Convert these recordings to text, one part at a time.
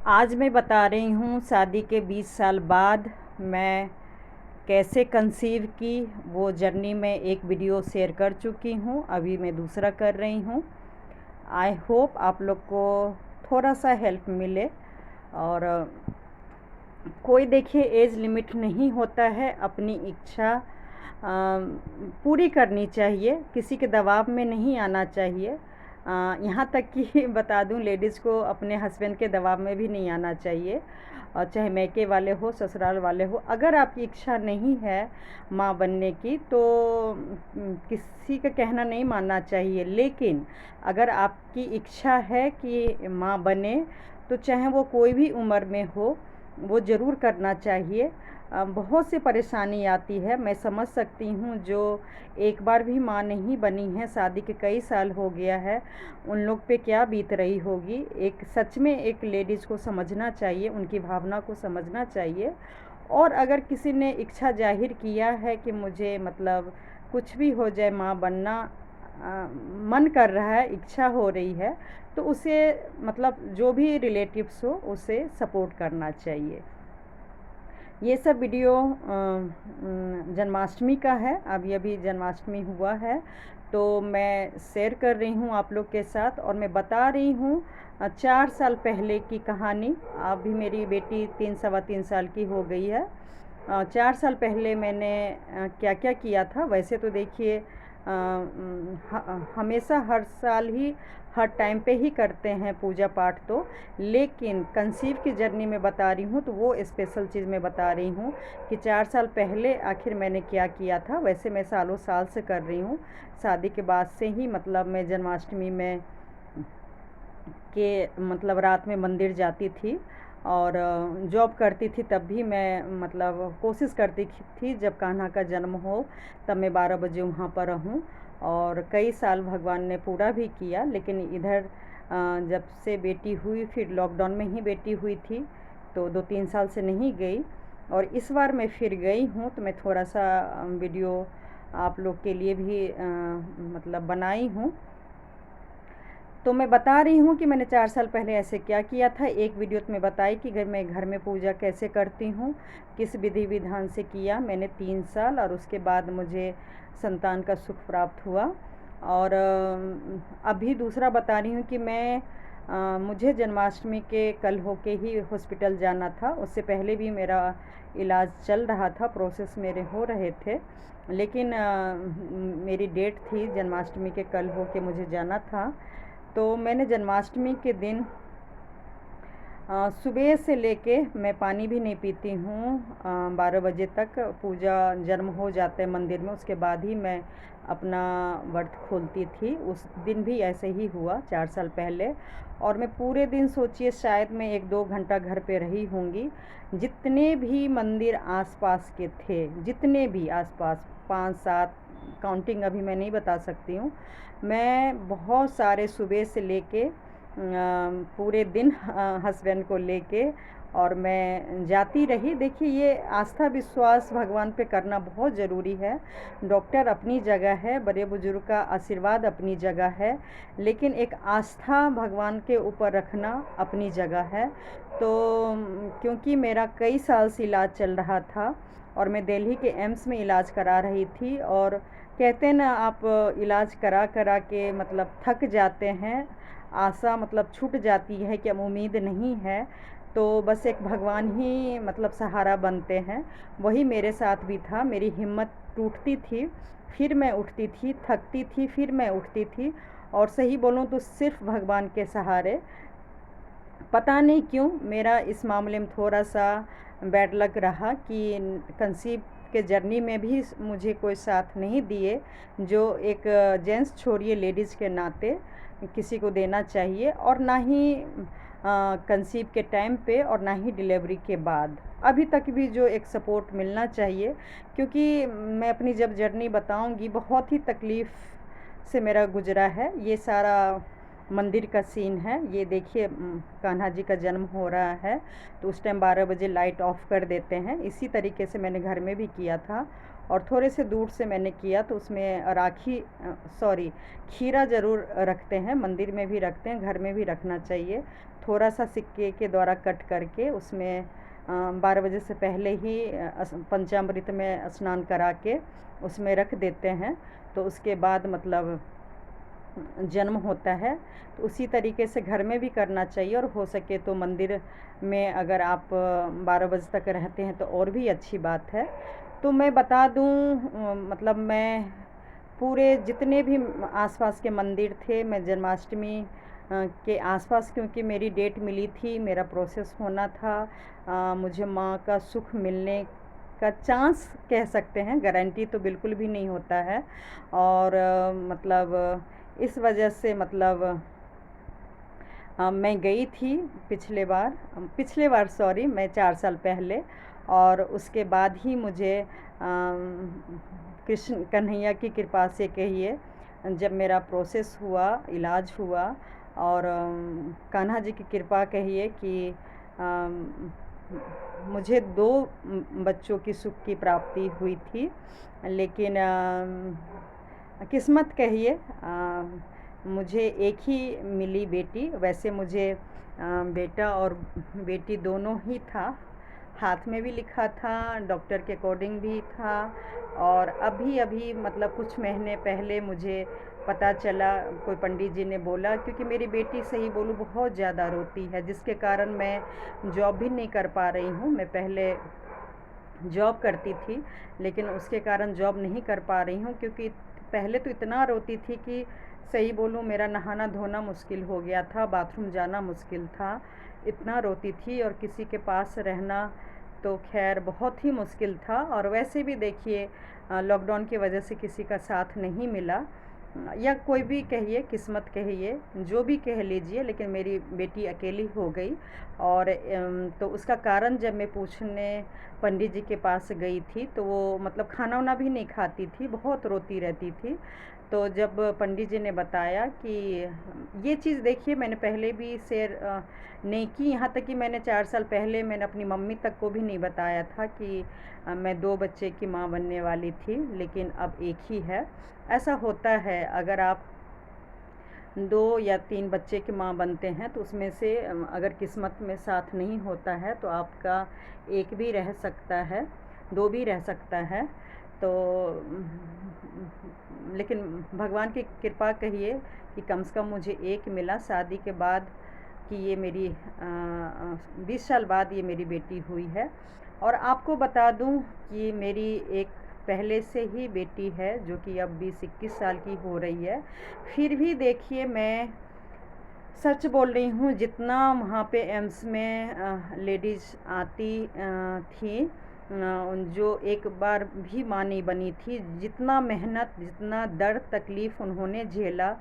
आज मैं बता रही हूँ शादी के 20 साल बाद मैं कैसे कंसीव की। वो जर्नी में एक वीडियो शेयर कर चुकी हूँ, अभी मैं दूसरा कर रही हूँ। आई होप आप लोग को थोड़ा सा हेल्प मिले। और कोई देखिए एज लिमिट नहीं होता है, अपनी इच्छा पूरी करनी चाहिए, किसी के दबाव में नहीं आना चाहिए। यहाँ तक कि बता दूँ लेडीज़ को अपने हस्बैंड के दबाव में भी नहीं आना चाहिए, और चाहे मैके वाले हो ससुराल वाले हो। अगर आपकी इच्छा नहीं है माँ बनने की तो किसी का कहना नहीं मानना चाहिए। लेकिन अगर आपकी इच्छा है कि माँ बने तो चाहे वो कोई भी उम्र में हो, वो ज़रूर करना चाहिए। बहुत सी परेशानी आती है, मैं समझ सकती हूँ। जो एक बार भी माँ नहीं बनी है, शादी के कई साल हो गया है, उन लोग पे क्या बीत रही होगी। एक सच में एक लेडीज़ को समझना चाहिए, उनकी भावना को समझना चाहिए। और अगर किसी ने इच्छा जाहिर किया है कि मुझे मतलब कुछ भी हो जाए माँ बनना मन कर रहा है, इच्छा हो रही है, तो उसे मतलब जो भी रिलेटिव्स हो उसे सपोर्ट करना चाहिए। ये सब वीडियो जन्माष्टमी का है, अभी अभी जन्माष्टमी हुआ है तो मैं शेयर कर रही हूँ आप लोग के साथ। और मैं बता रही हूँ 4 साल पहले की कहानी। अभी मेरी बेटी 3 सवा 3 साल की हो गई है। 4 साल पहले मैंने क्या क्या किया था। वैसे तो देखिए हमेशा हर साल ही हर टाइम पे ही करते हैं पूजा पाठ तो, लेकिन कंसीव की जर्नी में बता रही हूँ तो वो स्पेशल चीज़ मैं बता रही हूँ कि 4 साल पहले आखिर मैंने क्या किया था। वैसे मैं सालों साल से कर रही हूँ, शादी के बाद से ही। मतलब मैं जन्माष्टमी में के मतलब रात में मंदिर जाती थी, और जॉब करती थी तब भी मैं मतलब कोशिश करती थी जब कान्हा का जन्म हो तब मैं 12 बजे वहाँ पर रहूँ। और कई साल भगवान ने पूरा भी किया। लेकिन इधर जब से बेटी हुई, फिर लॉकडाउन में ही बेटी हुई थी तो 2-3 साल से नहीं गई। और इस बार मैं फिर गई हूँ तो मैं थोड़ा सा वीडियो आप लोग के लिए भी मतलब बनाई हूँ। तो मैं बता रही हूँ कि मैंने 4 साल पहले ऐसे क्या किया था। एक वीडियो तो मैं बताई कि मैं घर में पूजा कैसे करती हूँ, किस विधि विधान से किया मैंने 3 साल, और उसके बाद मुझे संतान का सुख प्राप्त हुआ। और अभी दूसरा बता रही हूँ कि मुझे जन्माष्टमी के कल होके ही हॉस्पिटल जाना था। उससे पहले भी मेरा इलाज चल रहा था, प्रोसेस मेरे हो रहे थे, लेकिन मेरी डेट थी जन्माष्टमी के कल होके मुझे जाना था। तो मैंने जन्माष्टमी के दिन सुबह से लेके मैं पानी भी नहीं पीती हूँ, 12 बजे तक पूजा जन्म हो जाता है मंदिर में, उसके बाद ही मैं अपना व्रत खोलती थी। उस दिन भी ऐसे ही हुआ 4 साल पहले। और मैं पूरे दिन सोचिए शायद मैं 1-2 घंटा घर पे रही होंगी। जितने भी मंदिर आसपास के थे, जितने भी आसपास 5-7 काउंटिंग अभी मैं नहीं बता सकती हूँ, मैं बहुत सारे सुबह से लेके पूरे दिन हस्बैंड को लेके और मैं जाती रही। देखिए ये आस्था विश्वास भगवान पे करना बहुत ज़रूरी है। डॉक्टर अपनी जगह है, बड़े बुजुर्ग का आशीर्वाद अपनी जगह है, लेकिन एक आस्था भगवान के ऊपर रखना अपनी जगह है। तो क्योंकि मेरा कई साल से इलाज चल रहा था और मैं दिल्ली के एम्स में इलाज करा रही थी, और कहते हैं ना आप इलाज करा करा के मतलब थक जाते हैं, आशा मतलब छूट जाती है कि अब उम्मीद नहीं है, तो बस एक भगवान ही मतलब सहारा बनते हैं। वही मेरे साथ भी था। मेरी हिम्मत टूटती थी, फिर मैं उठती थी, थकती थी, फिर मैं उठती थी। और सही बोलूँ तो सिर्फ भगवान के सहारे। पता नहीं क्यों मेरा इस मामले में थोड़ा सा बैड लक रहा कि कंसीव के जर्नी में भी मुझे कोई साथ नहीं दिए, जो एक जेंट्स छोड़िए लेडीज़ के नाते किसी को देना चाहिए। और ना ही कंसीव के टाइम पे और ना ही डिलीवरी के बाद अभी तक भी जो एक सपोर्ट मिलना चाहिए। क्योंकि मैं अपनी जब जर्नी बताऊंगी, बहुत ही तकलीफ़ से मेरा गुजरा है ये सारा मंदिर का सीन है। ये देखिए कान्हा जी का जन्म हो रहा है, तो उस टाइम 12 बजे लाइट ऑफ कर देते हैं। इसी तरीके से मैंने घर में भी किया था, और थोड़े से दूर से मैंने किया तो उसमें खीरा ज़रूर रखते हैं, मंदिर में भी रखते हैं, घर में भी रखना चाहिए। थोड़ा सा सिक्के के द्वारा कट करके उसमें 12 बजे से पहले ही पंचामृत में स्नान करा के उसमें रख देते हैं, तो उसके बाद मतलब जन्म होता है। तो उसी तरीके से घर में भी करना चाहिए, और हो सके तो मंदिर में अगर आप 12 बजे तक रहते हैं तो और भी अच्छी बात है। तो मैं बता दूं, मतलब मैं पूरे जितने भी आसपास के मंदिर थे, मैं जन्माष्टमी के आसपास, क्योंकि मेरी डेट मिली थी, मेरा प्रोसेस होना था, मुझे माँ का सुख मिलने का चांस कह सकते हैं, गारंटी तो बिल्कुल भी नहीं होता है। और मतलब इस वजह से मतलब मैं गई थी पिछले बार सॉरी, मैं 4 साल पहले, और उसके बाद ही मुझे कृष्ण कन्हैया की कृपा से कहिए, जब मेरा प्रोसेस हुआ, इलाज हुआ, और कान्हा जी की कृपा कहिए कि मुझे 2 बच्चों की सुख की प्राप्ति हुई थी। लेकिन किस्मत कहिए, मुझे एक ही मिली बेटी। वैसे मुझे बेटा और बेटी दोनों ही था, हाथ में भी लिखा था, डॉक्टर के अकॉर्डिंग भी था। और अभी मतलब कुछ महीने पहले मुझे पता चला, कोई पंडित जी ने बोला, क्योंकि मेरी बेटी सही बोलूँ बहुत ज़्यादा रोती है, जिसके कारण मैं जॉब भी नहीं कर पा रही हूँ। मैं पहले जॉब करती थी, लेकिन उसके कारण जॉब नहीं कर पा रही हूँ, क्योंकि पहले तो इतना रोती थी कि सही बोलूँ मेरा नहाना धोना मुश्किल हो गया था, बाथरूम जाना मुश्किल था, इतना रोती थी। और किसी के पास रहना तो खैर बहुत ही मुश्किल था। और वैसे भी देखिए लॉकडाउन की वजह से किसी का साथ नहीं मिला, या कोई भी कहिए, किस्मत कहिए, जो भी कह लीजिए, लेकिन मेरी बेटी अकेली हो गई। और तो उसका कारण जब मैं पूछने पंडित जी के पास गई थी, तो वो मतलब खाना वाना भी नहीं खाती थी, बहुत रोती रहती थी। तो जब पंडित जी ने बताया कि ये चीज़ देखिए मैंने पहले भी शेयर नहीं की, यहाँ तक कि मैंने 4 साल पहले मैंने अपनी मम्मी तक को भी नहीं बताया था कि मैं 2 बच्चे की माँ बनने वाली थी, लेकिन अब एक ही है। ऐसा होता है, अगर आप 2 या 3 बच्चे की माँ बनते हैं, तो उसमें से अगर किस्मत में साथ नहीं होता है तो आपका एक भी रह सकता है, 2 भी रह सकता है। तो लेकिन भगवान की कृपा कहिए कि कम से कम मुझे एक मिला शादी के बाद, कि ये मेरी 20 साल बाद ये मेरी बेटी हुई है। और आपको बता दूं कि मेरी एक पहले से ही बेटी है, जो कि अब 20-21 साल की हो रही है। फिर भी देखिए मैं सच बोल रही हूँ, जितना वहाँ पे एम्स में लेडीज़ आती थी, जो एक बार भी माँ नहीं बनी थी, जितना मेहनत, जितना दर्द तकलीफ़ उन्होंने झेला,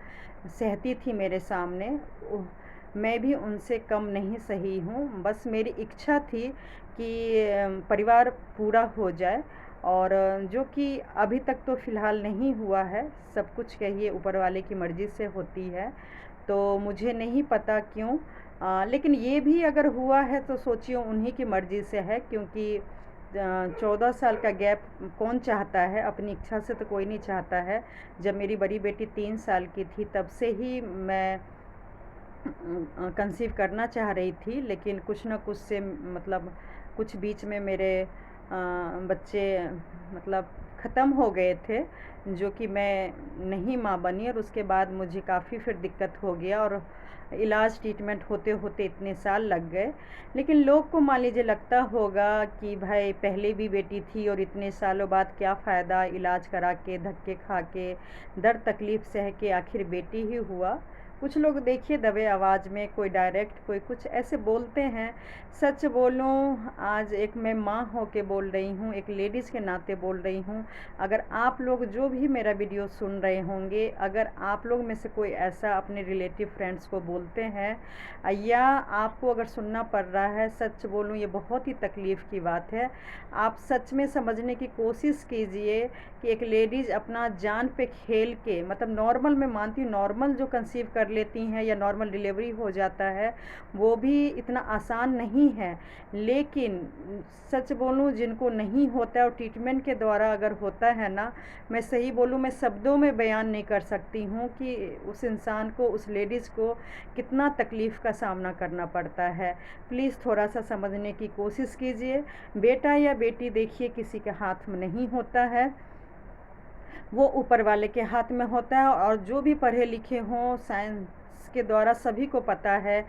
सहती थी मेरे सामने, मैं भी उनसे कम नहीं सही हूँ। बस मेरी इच्छा थी कि परिवार पूरा हो जाए, और जो कि अभी तक तो फ़िलहाल नहीं हुआ है। सब कुछ कहिए ऊपर वाले की मर्ज़ी से होती है, तो मुझे नहीं पता क्यों, लेकिन ये भी अगर हुआ है तो सोचिए उन्हीं की मर्ज़ी से है, क्योंकि 14 साल का गैप कौन चाहता है, अपनी इच्छा से तो कोई नहीं चाहता है। जब मेरी बड़ी बेटी 3 साल की थी, तब से ही मैं कंसीव करना चाह रही थी, लेकिन कुछ ना कुछ से मतलब कुछ बीच में मेरे बच्चे मतलब ख़त्म हो गए थे, जो कि मैं नहीं माँ बनी। और उसके बाद मुझे काफ़ी फिर दिक्कत हो गया, और इलाज ट्रीटमेंट होते होते इतने साल लग गए। लेकिन लोग को मान लीजिए लगता होगा कि भाई पहले भी बेटी थी और इतने सालों बाद क्या फ़ायदा, इलाज करा के, धक्के खा के, दर्द तकलीफ़ सह के आखिर बेटी ही हुआ। कुछ लोग देखिए दबे आवाज़ में, कोई डायरेक्ट, कोई कुछ ऐसे बोलते हैं। सच बोलूं, आज एक मैं माँ हो के बोल रही हूँ, एक लेडीज़ के नाते बोल रही हूँ। अगर आप लोग जो भी मेरा वीडियो सुन रहे होंगे, अगर आप लोग में से कोई ऐसा अपने रिलेटिव फ्रेंड्स को बोलते हैं, या आपको अगर सुनना पड़ रहा है, सच बोलूं ये बहुत ही तकलीफ़ की बात है। आप सच में समझने की कोशिश कीजिए कि एक लेडीज़ अपना जान पे खेल के, मतलब नॉर्मल, मैं मानती हूँ नॉर्मल जो कंसीव कर कर लेती हैं या नॉर्मल डिलीवरी हो जाता है, वो भी इतना आसान नहीं है। लेकिन सच बोलूँ, जिनको नहीं होता है और ट्रीटमेंट के द्वारा अगर होता है ना, मैं सही बोलूँ, मैं शब्दों में बयान नहीं कर सकती हूँ कि उस इंसान को, उस लेडीज़ को कितना तकलीफ़ का सामना करना पड़ता है। प्लीज़ थोड़ा सा समझने की कोशिश कीजिए। बेटा या बेटी देखिए किसी के हाथ में नहीं होता है, वो ऊपर वाले के हाथ में होता है। और जो भी पढ़े लिखे हों, साइंस के द्वारा सभी को पता है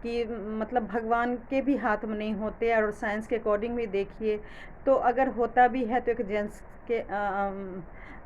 कि मतलब भगवान के भी हाथ में नहीं होते। और साइंस के अकॉर्डिंग भी देखिए तो अगर होता भी है तो एक जेंट्स के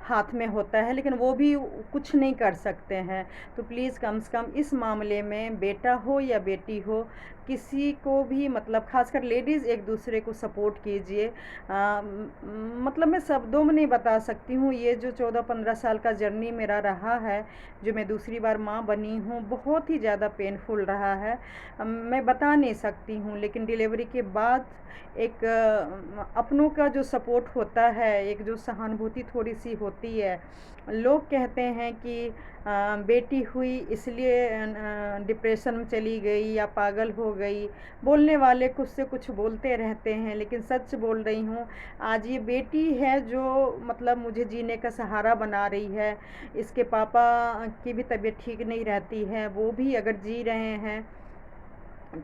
हाथ में होता है, लेकिन वो भी कुछ नहीं कर सकते हैं। तो प्लीज़ कम से कम इस मामले में बेटा हो या बेटी हो, किसी को भी मतलब खासकर लेडीज़ एक दूसरे को सपोर्ट कीजिए। मतलब मैं शब्दों में नहीं बता सकती हूँ। ये जो 14-15 साल का जर्नी मेरा रहा है, जो मैं दूसरी बार माँ बनी हूँ, बहुत ही ज़्यादा पेनफुल रहा है। मैं बता नहीं सकती हूँ। लेकिन डिलीवरी के बाद एक अपनों का जो सपोर्ट होता है, एक जो सहानुभूति थोड़ी सी होती है। लोग कहते हैं कि बेटी हुई इसलिए डिप्रेशन में चली गई या पागल हो गई। बोलने वाले कुछ से कुछ बोलते रहते हैं, लेकिन सच बोल रही हूँ, आज ये बेटी है जो मतलब मुझे जीने का सहारा बना रही है। इसके पापा की भी तबीयत ठीक नहीं रहती है, वो भी अगर जी रहे हैं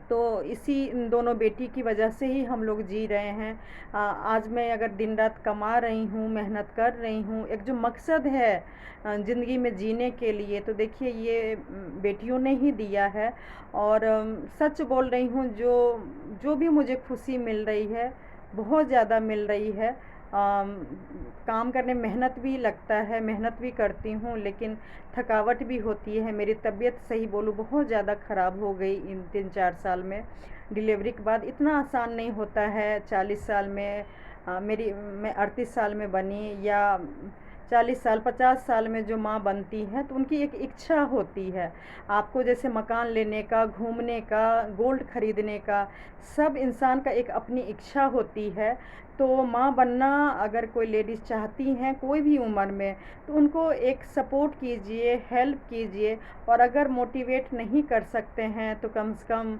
तो इसी इन दोनों बेटी की वजह से ही हम लोग जी रहे हैं। आज मैं अगर दिन रात कमा रही हूँ, मेहनत कर रही हूँ, एक जो मकसद है ज़िंदगी में जीने के लिए, तो देखिए ये बेटियों ने ही दिया है। और सच बोल रही हूँ, जो जो भी मुझे खुशी मिल रही है, बहुत ज़्यादा मिल रही है। काम करने मेहनत भी लगता है, मेहनत भी करती हूँ, लेकिन थकावट भी होती है। मेरी तबीयत सही बोलूँ बहुत ज़्यादा ख़राब हो गई इन 3-4 साल में। डिलीवरी के बाद इतना आसान नहीं होता है। 40 साल में मैं 38 साल में बनी, या 40 साल 50 साल में जो माँ बनती है तो उनकी एक इच्छा होती है। आपको जैसे मकान लेने का, घूमने का, गोल्ड खरीदने का, सब इंसान का एक अपनी इच्छा होती है। तो माँ बनना अगर कोई लेडीज़ चाहती हैं कोई भी उम्र में, तो उनको एक सपोर्ट कीजिए, हेल्प कीजिए। और अगर मोटिवेट नहीं कर सकते हैं तो कम से कम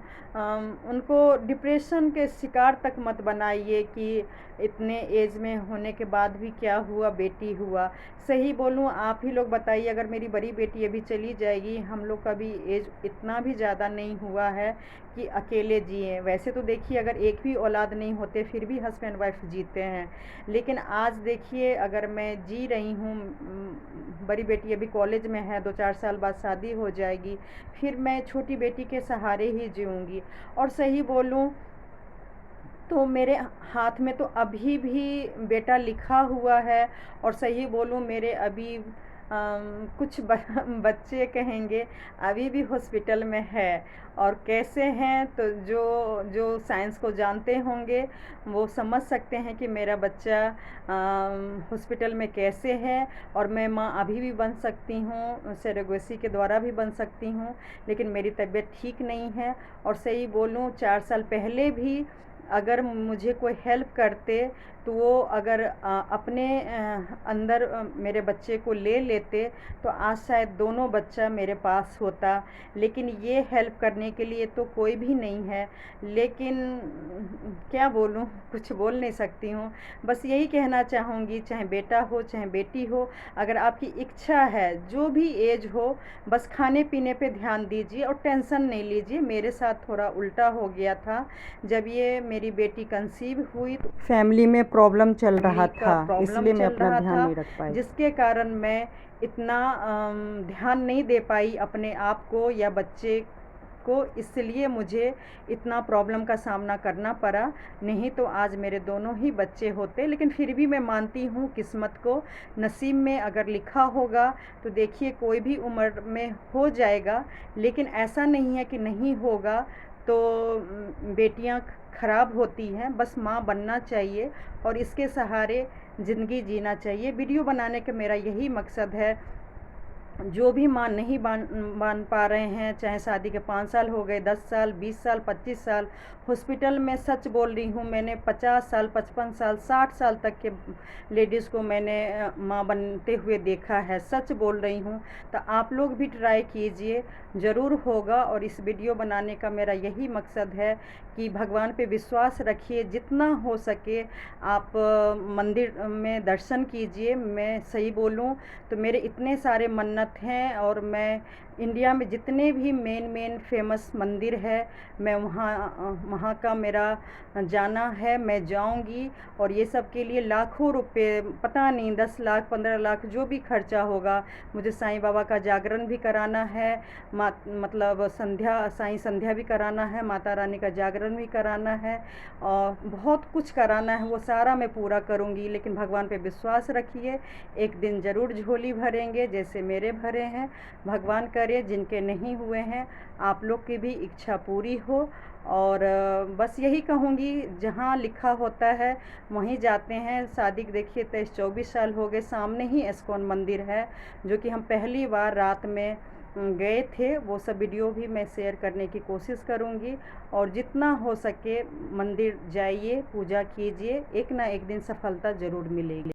उनको डिप्रेशन के शिकार तक मत बनाइए कि इतने एज में होने के बाद भी क्या हुआ, बेटी हुआ। सही बोलूँ, आप ही लोग बताइए, अगर मेरी बड़ी बेटी अभी चली जाएगी, हम लोग का भी एज इतना भी ज़्यादा नहीं हुआ है कि अकेले जिए। वैसे तो देखिए अगर एक भी औलाद नहीं होते फिर भी हस्बैंड वाइफ जीते हैं, लेकिन आज देखिए अगर मैं जी रही हूँ, बड़ी बेटी अभी कॉलेज में है, 2-4 साल बाद शादी हो जाएगी, फिर मैं छोटी बेटी के सहारे ही जीऊँगी। और सही बोलूँ तो मेरे हाथ में तो अभी भी बेटा लिखा हुआ है। और सही बोलूँ, मेरे अभी कुछ बच्चे कहेंगे अभी भी हॉस्पिटल में है। और कैसे हैं, तो जो जो साइंस को जानते होंगे वो समझ सकते हैं कि मेरा बच्चा हॉस्पिटल में कैसे है। और मैं माँ अभी भी बन सकती हूँ, सरोगेसी के द्वारा भी बन सकती हूँ, लेकिन मेरी तबीयत ठीक नहीं है। और सही बोलूँ, 4 साल पहले भी अगर मुझे कोई हेल्प करते तो वो अगर अपने अंदर मेरे बच्चे को ले लेते तो आज शायद दोनों बच्चा मेरे पास होता। लेकिन ये हेल्प करने के लिए तो कोई भी नहीं है। लेकिन क्या बोलूँ, कुछ बोल नहीं सकती हूँ। बस यही कहना चाहूँगी, चाहे बेटा हो चाहे बेटी हो, अगर आपकी इच्छा है, जो भी एज हो, बस खाने पीने पे ध्यान दीजिए और टेंशन नहीं लीजिए। मेरे साथ थोड़ा उल्टा हो गया था। जब ये मेरी बेटी कंसीव हुई तो फैमिली में प्रॉब्लम चल रहा था, इसलिए मैं अपना ध्यान नहीं रख पाई, जिसके कारण मैं इतना ध्यान नहीं दे पाई अपने आप को या बच्चे को, इसलिए मुझे इतना प्रॉब्लम का सामना करना पड़ा। नहीं तो आज मेरे दोनों ही बच्चे होते। लेकिन फिर भी मैं मानती हूँ किस्मत को, नसीब में अगर लिखा होगा तो देखिए कोई भी उम्र में हो जाएगा। लेकिन ऐसा नहीं है कि नहीं होगा। तो बेटियां ख़राब होती हैं, बस माँ बनना चाहिए और इसके सहारे ज़िंदगी जीना चाहिए। वीडियो बनाने का मेरा यही मकसद है जो भी मान नहीं बांध पा रहे हैं, चाहे शादी के 5 साल हो गए, 10 साल, 20 साल, 25 साल, हॉस्पिटल में सच बोल रही हूँ, मैंने 50 साल, 55 साल, 60 साल तक के लेडीज़ को मैंने माँ बनते हुए देखा है, सच बोल रही हूँ। तो आप लोग भी ट्राई कीजिए, ज़रूर होगा। और इस वीडियो बनाने का मेरा यही मकसद है कि भगवान पे विश्वास रखिए, जितना हो सके आप मंदिर में दर्शन कीजिए। मैं सही बोलूँ तो मेरे इतने सारे मन्नत हैं, और मैं इंडिया में जितने भी मेन फेमस मंदिर है, मैं वहाँ का मेरा जाना है, मैं जाऊंगी। और ये सब के लिए लाखों रुपए, पता नहीं 10 लाख 15 लाख जो भी खर्चा होगा, मुझे साईं बाबा का जागरण भी कराना है, मतलब साईं संध्या भी कराना है, माता रानी का जागरण भी कराना है, और बहुत कुछ कराना है। वो सारा मैं पूरा करूँगी, लेकिन भगवान पे विश्वास रखिए, एक दिन ज़रूर झोली भरेंगे, जैसे मेरे भरे हैं। भगवान करे जिनके नहीं हुए हैं, आप लोग की भी इच्छा पूरी हो। और बस यही कहूँगी, जहाँ लिखा होता है वहीं जाते हैं। शादी देखिए 23-24 साल हो गए, सामने ही इस्कॉन मंदिर है, जो कि हम पहली बार रात में गए थे। वो सब वीडियो भी मैं शेयर करने की कोशिश करूँगी। और जितना हो सके मंदिर जाइए, पूजा कीजिए, एक ना एक दिन सफलता ज़रूर मिलेगी।